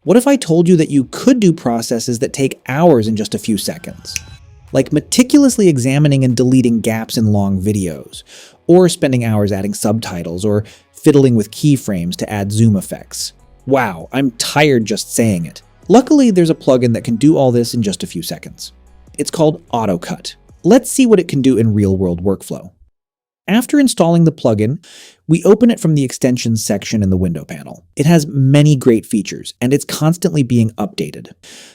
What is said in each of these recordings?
What if I told you that you could do processes that take hours in just a few seconds? Like meticulously examining and deleting gaps in long videos, or spending hours adding subtitles, or fiddling with keyframes to add zoom effects. Wow, I'm tired just saying it. Luckily, there's a plugin that can do all this in just a few seconds. It's called AutoCut. Let's see what it can do in real-world workflow. After installing the plugin, we open it from the extensions section in the window panel. It has many great features, and it's constantly being updated.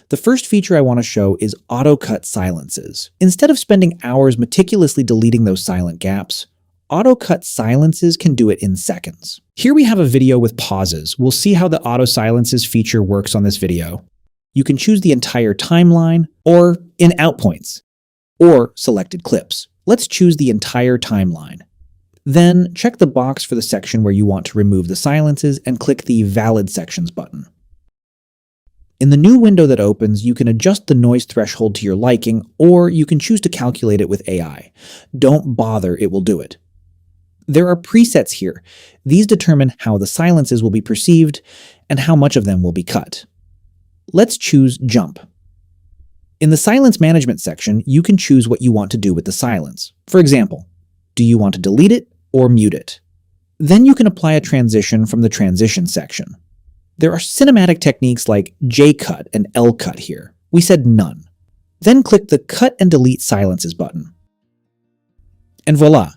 The first feature I want to show is AutoCut silences. Instead of spending hours meticulously deleting those silent gaps, AutoCut silences can do it in seconds. Here we have a video with pauses. We'll see how the auto silences feature works on this video. You can choose the entire timeline, or in outpoints, or selected clips. Let's choose the entire timeline. Then check the box for the section where you want to remove the silences and click the Valid Sections button. In the new window that opens, you can adjust the noise threshold to your liking, or you can choose to calculate it with AI. Don't bother, it will do it. There are presets here. These determine how the silences will be perceived and how much of them will be cut. Let's choose Jump. In the silence management section, you can choose what you want to do with the silence. For example, do you want to delete it or mute it? Then you can apply a transition from the transition section. There are cinematic techniques like J-cut and L-cut here. We said none. Then click the Cut and Delete Silences button. And voila!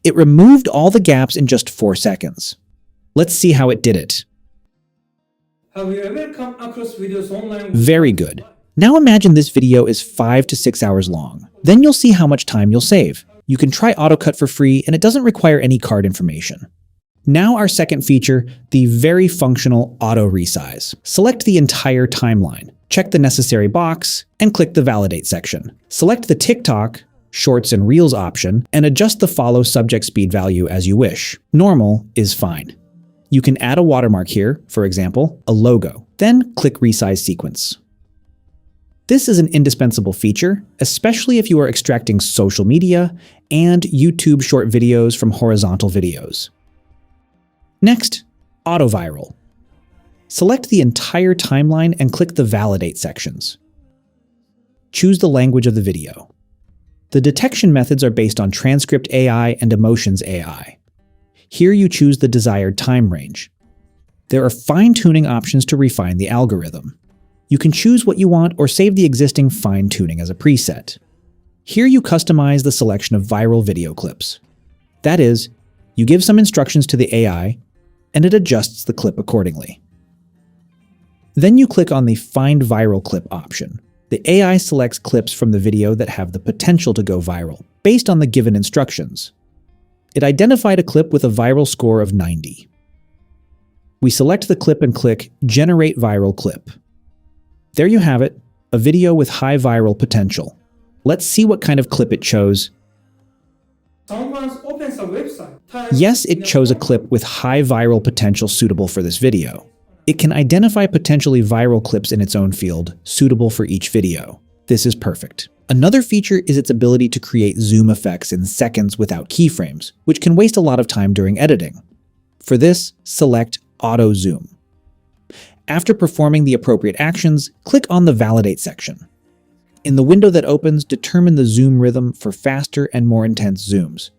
It removed all the gaps in just 4 seconds. Let's see how it did it. Have you ever come across videos online? Very good. Now imagine this video is 5 to 6 hours long. Then you'll see how much time you'll save. You can try AutoCut for free, and it doesn't require any card information. Now our second feature, the very functional AutoResize. Select the entire timeline, check the necessary box, and click the Validate section. Select the TikTok, Shorts and Reels option, and adjust the follow subject speed value as you wish. Normal is fine. You can add a watermark here, for example, a logo. Then click Resize Sequence. This is an indispensable feature, especially if you are extracting social media and YouTube short videos from horizontal videos. Next, AutoViral. Select the entire timeline and click the Validate sections. Choose the language of the video. The detection methods are based on Transcript AI and Emotions AI. Here you choose the desired time range. There are fine-tuning options to refine the algorithm. You can choose what you want or save the existing fine-tuning as a preset. Here you customize the selection of viral video clips. That is, you give some instructions to the AI, and it adjusts the clip accordingly. Then you click on the Find Viral Clip option. The AI selects clips from the video that have the potential to go viral, based on the given instructions. It identified a clip with a viral score of 90. We select the clip and click Generate Viral Clip. There you have it, a video with high viral potential. Let's see what kind of clip it chose. Someone opens a website. Yes, it chose a clip with high viral potential suitable for this video. It can identify potentially viral clips in its own field, suitable for each video. This is perfect. Another feature is its ability to create zoom effects in seconds without keyframes, which can waste a lot of time during editing. For this, select AutoZoom. After performing the appropriate actions, click on the Validate section. In the window that opens, determine the zoom rhythm for faster and more intense zooms.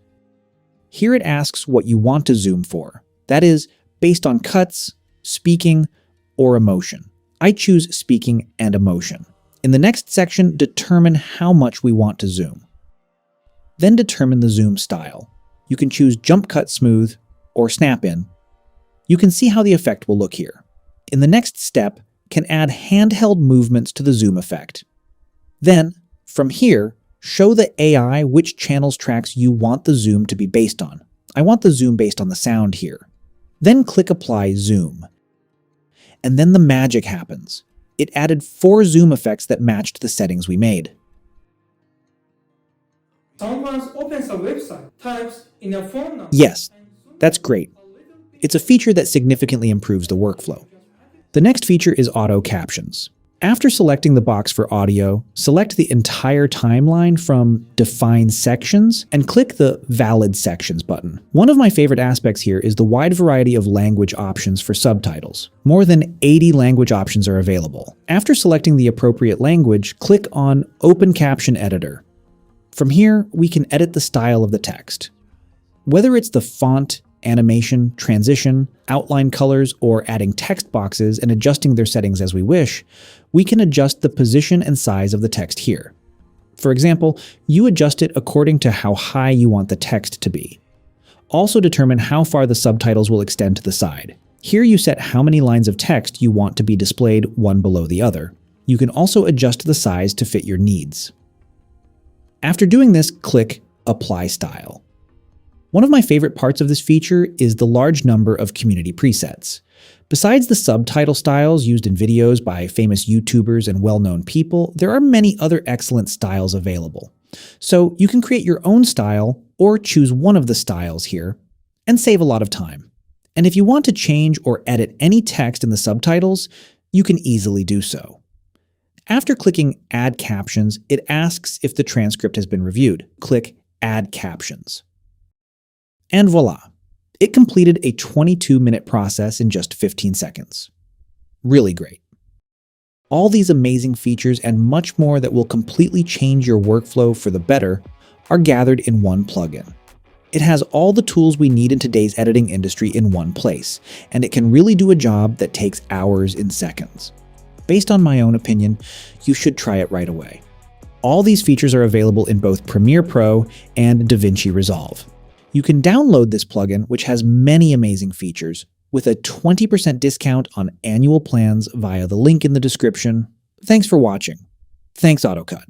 Here it asks what you want to zoom for. That is, based on cuts, speaking, or emotion. I choose speaking and emotion. In the next section, determine how much we want to zoom. Then determine the zoom style. You can choose Jump Cut Smooth or Snap In. You can see how the effect will look here. In the next step, can add handheld movements to the zoom effect. Then, from here, show the AI which channels tracks you want the zoom to be based on. I want the zoom based on the sound here. Then click Apply Zoom. And then the magic happens. It added 4 zoom effects that matched the settings we made. Someone opens a website, types in a phone number. Yes, that's great. It's a feature that significantly improves the workflow. The next feature is AutoCaptions. After selecting the box for audio, select the entire timeline from Define Sections and click the Valid Sections button. One of my favorite aspects here is the wide variety of language options for subtitles. More than 80 language options are available. After selecting the appropriate language, click on Open Caption Editor. From here, we can edit the style of the text. Whether it's the font, animation, transition, outline colors, or adding text boxes and adjusting their settings as we wish, we can adjust the position and size of the text here. For example, you adjust it according to how high you want the text to be. Also determine how far the subtitles will extend to the side. Here you set how many lines of text you want to be displayed one below the other. You can also adjust the size to fit your needs. After doing this, click Apply Style. One of my favorite parts of this feature is the large number of community presets. Besides the subtitle styles used in videos by famous YouTubers and well-known people, there are many other excellent styles available. So you can create your own style or choose one of the styles here and save a lot of time. And if you want to change or edit any text in the subtitles, you can easily do so. After clicking Add Captions, it asks if the transcript has been reviewed. Click Add Captions. And voila! It completed a 22-minute process in just 15 seconds. Really great. All these amazing features and much more that will completely change your workflow for the better are gathered in one plugin. It has all the tools we need in today's editing industry in one place, and it can really do a job that takes hours in seconds. Based on my own opinion, you should try it right away. All these features are available in both Premiere Pro and DaVinci Resolve. You can download this plugin, which has many amazing features, with a 20% discount on annual plans via the link in the description. Thanks for watching. Thanks, AutoCut.